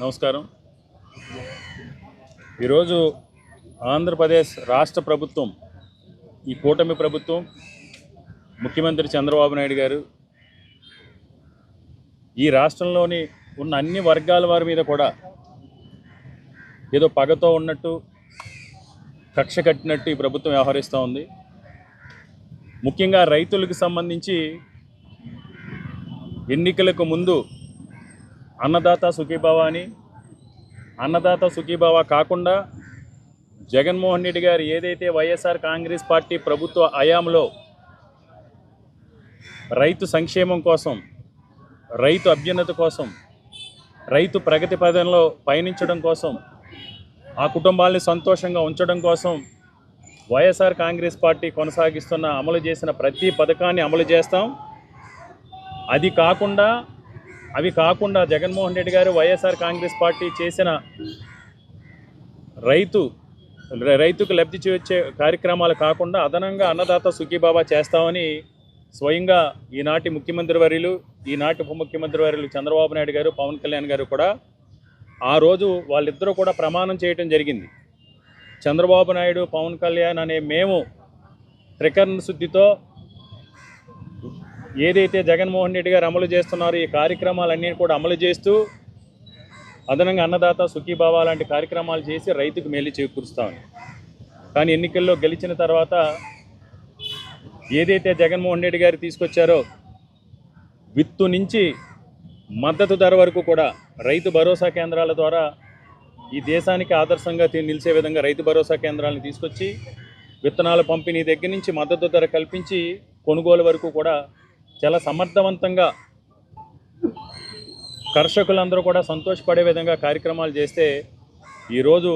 నమస్కారం. ఈరోజు ఆంధ్రప్రదేశ్ రాష్ట్ర ప్రభుత్వం, ఈ కూటమి ప్రభుత్వం, ముఖ్యమంత్రి చంద్రబాబు నాయుడు గారు ఈ రాష్ట్రంలోని ఉన్న అన్ని వర్గాల వారి మీద కూడా ఏదో పగతో ఉన్నట్టు, కక్ష కట్టినట్టు ఈ ప్రభుత్వం వ్యవహరిస్తూ ఉంది. ముఖ్యంగా రైతులకు సంబంధించి ఎన్నికలకు ముందు అన్నదాత సుఖీభవ అని, అన్నదాత సుఖీభవ కాకుండా జగన్మోహన్ రెడ్డి గారు ఏదైతే వైఎస్ఆర్ కాంగ్రెస్ పార్టీ ప్రభుత్వ హయాంలో రైతు సంక్షేమం కోసం, రైతు అభ్యున్నతి కోసం, రైతు ప్రగతి పదంలో పయనించడం కోసం, ఆ కుటుంబాలని సంతోషంగా ఉంచడం కోసం వైఎస్ఆర్ కాంగ్రెస్ పార్టీ కొనసాగిస్తున్న, అమలు చేసిన ప్రతి పథకాన్ని అమలు చేస్తాం. అవి కాకుండా జగన్మోహన్ రెడ్డి గారు వైఎస్ఆర్ కాంగ్రెస్ పార్టీ చేసిన రైతుకు లబ్ధి చేర్చే కార్యక్రమాలు కాకుండా అదనంగా అన్నదాత సుఖీభవ చేస్తామని స్వయంగా ఈనాటి ముఖ్యమంత్రి వర్యులు, ఈనాటి ఉప ముఖ్యమంత్రి వర్యులు చంద్రబాబు నాయుడు గారు, పవన్ కళ్యాణ్ గారు కూడా ఆ రోజు వాళ్ళిద్దరూ కూడా ప్రమాణం చేయడం జరిగింది. చంద్రబాబు నాయుడు, పవన్ కళ్యాణ్ అనే మేము త్రికరణ శుద్ధితో ఏదైతే జగన్మోహన్ రెడ్డి గారు అమలు చేస్తున్నారో ఈ కార్యక్రమాలన్నీ కూడా అమలు చేస్తూ అదనంగా అన్నదాత సుఖీభవ లాంటి కార్యక్రమాలు చేసి రైతుకు మేలు చేకూరుస్తామని. కానీ ఎన్నికల్లో గెలిచిన తర్వాత ఏదైతే జగన్మోహన్ రెడ్డి గారు తీసుకొచ్చారో విత్తు నుంచి మద్దతు ధర వరకు కూడా రైతు భరోసా కేంద్రాల ద్వారా ఈ దేశానికి ఆదర్శంగా నిలిచే విధంగా రైతు భరోసా కేంద్రాలను తీసుకొచ్చి విత్తనాల పంపిణీ దగ్గర నుంచి మద్దతు ధర కల్పించి కొనుగోలు వరకు కూడా చాలా సమర్థవంతంగా కర్షకులందరూ కూడా సంతోషపడే విధంగా కార్యక్రమాలు చేస్తే ఈరోజు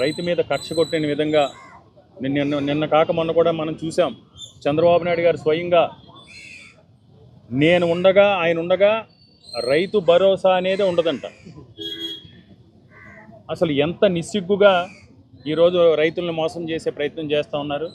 రైతు మీద కక్ష కొట్టిన విధంగా నిన్న కాక మొన్న కూడా మనం చూసాం. చంద్రబాబు నాయుడు గారు స్వయంగా ఆయన ఉండగా రైతు భరోసా అనేది ఉండదంట. అసలు ఎంత నిస్సిగ్గుగా ఈరోజు రైతులను మోసం చేసే ప్రయత్నం చేస్తూ ఉన్నారు.